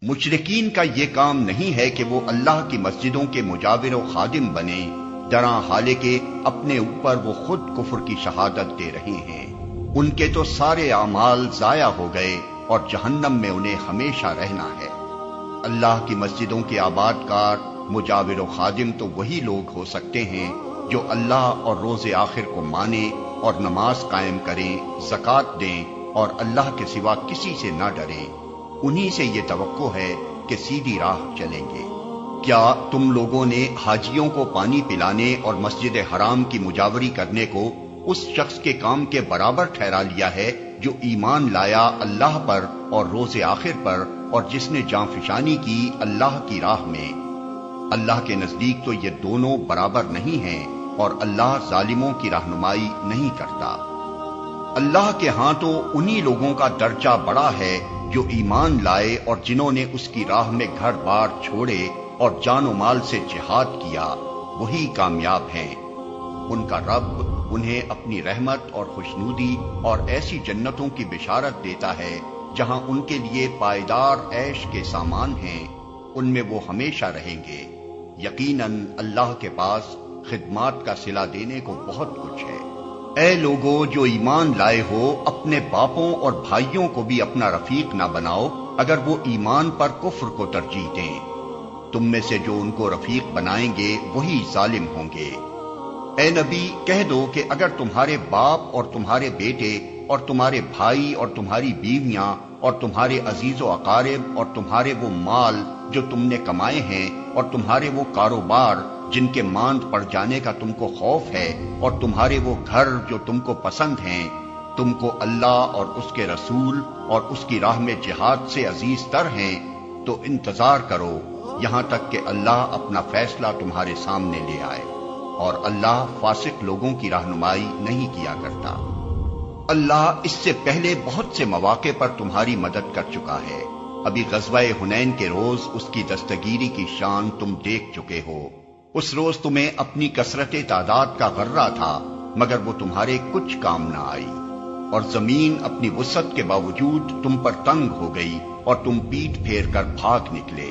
مشرکین کا یہ کام نہیں ہے کہ وہ اللہ کی مسجدوں کے مجاور و خادم بنے، درا حالے کہ اپنے اوپر وہ خود کفر کی شہادت دے رہے ہیں۔ ان کے تو سارے اعمال ضائع ہو گئے اور جہنم میں انہیں ہمیشہ رہنا ہے۔ اللہ کی مسجدوں کے آباد کار، مجاور و خادم تو وہی لوگ ہو سکتے ہیں جو اللہ اور روز آخر کو مانیں اور نماز قائم کریں، زکوٰۃ دیں اور اللہ کے سوا کسی سے نہ ڈریں۔ انہی سے یہ توقع ہے کہ سیدھی راہ چلیں گے۔ کیا تم لوگوں نے حاجیوں کو پانی پلانے اور مسجد حرام کی مجاوری کرنے کو اس شخص کے کام کے برابر ٹھہرا لیا ہے جو ایمان لایا اللہ پر اور روز آخر پر اور جس نے جاں فشانی کی اللہ کی راہ میں؟ اللہ کے نزدیک تو یہ دونوں برابر نہیں ہیں اور اللہ ظالموں کی رہنمائی نہیں کرتا۔ اللہ کے ہاں تو انہی لوگوں کا درجہ بڑا ہے جو ایمان لائے اور جنہوں نے اس کی راہ میں گھر بار چھوڑے اور جان و مال سے جہاد کیا، وہی کامیاب ہیں۔ ان کا رب انہیں اپنی رحمت اور خوشنودی اور ایسی جنتوں کی بشارت دیتا ہے جہاں ان کے لیے پائیدار عیش کے سامان ہیں، ان میں وہ ہمیشہ رہیں گے۔ یقیناً اللہ کے پاس خدمات کا صلہ دینے کو بہت کچھ ہے۔ اے لوگو جو ایمان لائے ہو، اپنے باپوں اور بھائیوں کو بھی اپنا رفیق نہ بناؤ اگر وہ ایمان پر کفر کو ترجیح دیں۔ تم میں سے جو ان کو رفیق بنائیں گے وہی ظالم ہوں گے۔ اے نبی کہہ دو کہ اگر تمہارے باپ اور تمہارے بیٹے اور تمہارے بھائی اور تمہاری بیویاں اور تمہارے عزیز و اقارب اور تمہارے وہ مال جو تم نے کمائے ہیں اور تمہارے وہ کاروبار جن کے ماند پڑ جانے کا تم کو خوف ہے اور تمہارے وہ گھر جو تم کو پسند ہیں، تم کو اللہ اور اس کے رسول اور اس کی راہ میں جہاد سے عزیز تر ہیں، تو انتظار کرو یہاں تک کہ اللہ اپنا فیصلہ تمہارے سامنے لے آئے، اور اللہ فاسق لوگوں کی رہنمائی نہیں کیا کرتا۔ اللہ اس سے پہلے بہت سے مواقع پر تمہاری مدد کر چکا ہے۔ ابھی غزوہ حنین کے روز اس کی دستگیری کی شان تم دیکھ چکے ہو۔ اس روز تمہیں اپنی کثرت تعداد کا غرہ تھا، مگر وہ تمہارے کچھ کام نہ آئی، اور زمین اپنی وسعت کے باوجود تم پر تنگ ہو گئی اور تم پیٹ پھیر کر بھاگ نکلے۔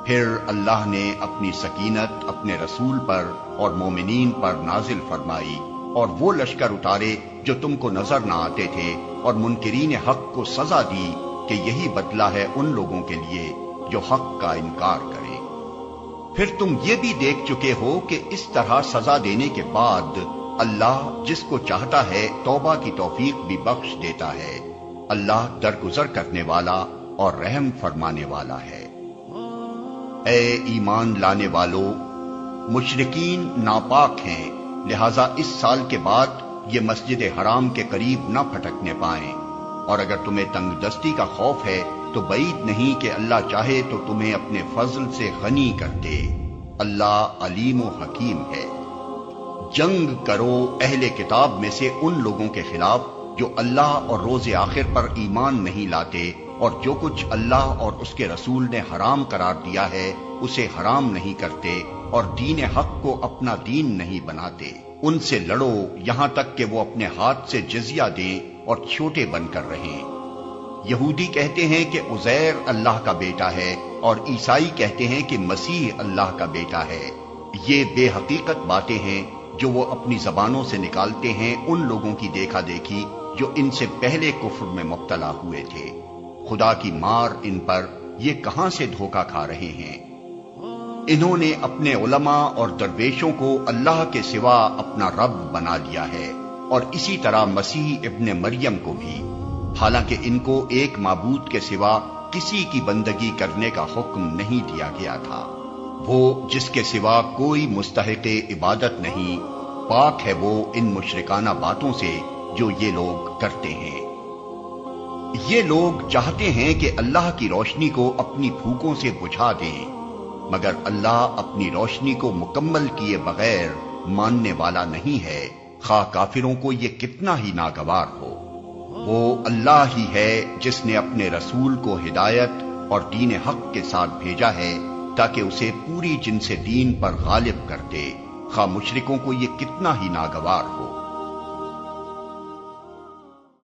پھر اللہ نے اپنی سکینت اپنے رسول پر اور مومنین پر نازل فرمائی اور وہ لشکر اتارے جو تم کو نظر نہ آتے تھے، اور منکرین حق کو سزا دی کہ یہی بدلہ ہے ان لوگوں کے لیے جو حق کا انکار کریں۔ پھر تم یہ بھی دیکھ چکے ہو کہ اس طرح سزا دینے کے بعد اللہ جس کو چاہتا ہے توبہ کی توفیق بھی بخش دیتا ہے۔ اللہ درگزر کرنے والا اور رحم فرمانے والا ہے۔ اے ایمان لانے والو، مشرکین ناپاک ہیں، لہذا اس سال کے بعد یہ مسجد حرام کے قریب نہ پھٹکنے پائیں، اور اگر تمہیں تنگ دستی کا خوف ہے تو بعید نہیں کہ اللہ چاہے تو تمہیں اپنے فضل سے غنی کر دے۔ اللہ علیم و حکیم ہے۔ جنگ کرو اہل کتاب میں سے ان لوگوں کے خلاف جو اللہ اور روز آخر پر ایمان نہیں لاتے اور جو کچھ اللہ اور اس کے رسول نے حرام قرار دیا ہے اسے حرام نہیں کرتے اور دین حق کو اپنا دین نہیں بناتے۔ ان سے لڑو یہاں تک کہ وہ اپنے ہاتھ سے جزیہ دیں اور چھوٹے بن کر رہیں۔ یہودی کہتے ہیں کہ عزیر اللہ کا بیٹا ہے اور عیسائی کہتے ہیں کہ مسیح اللہ کا بیٹا ہے۔ یہ بے حقیقت باتیں ہیں جو وہ اپنی زبانوں سے نکالتے ہیں ان لوگوں کی دیکھا دیکھی جو ان سے پہلے کفر میں مبتلا ہوئے تھے۔ خدا کی مار ان پر، یہ کہاں سے دھوکہ کھا رہے ہیں۔ انہوں نے اپنے علماء اور درویشوں کو اللہ کے سوا اپنا رب بنا لیا ہے، اور اسی طرح مسیح ابن مریم کو بھی، حالانکہ ان کو ایک معبود کے سوا کسی کی بندگی کرنے کا حکم نہیں دیا گیا تھا۔ وہ جس کے سوا کوئی مستحق عبادت نہیں، پاک ہے وہ ان مشرکانہ باتوں سے جو یہ لوگ کرتے ہیں۔ یہ لوگ چاہتے ہیں کہ اللہ کی روشنی کو اپنی پھوکوں سے بجھا دیں، مگر اللہ اپنی روشنی کو مکمل کیے بغیر ماننے والا نہیں ہے، خواہ کافروں کو یہ کتنا ہی ناگوار ہو۔ وہ اللہ ہی ہے جس نے اپنے رسول کو ہدایت اور دین حق کے ساتھ بھیجا ہے تاکہ اسے پوری جنس دین پر غالب کر دے، خواہ مشرکوں کو یہ کتنا ہی ناگوار ہو۔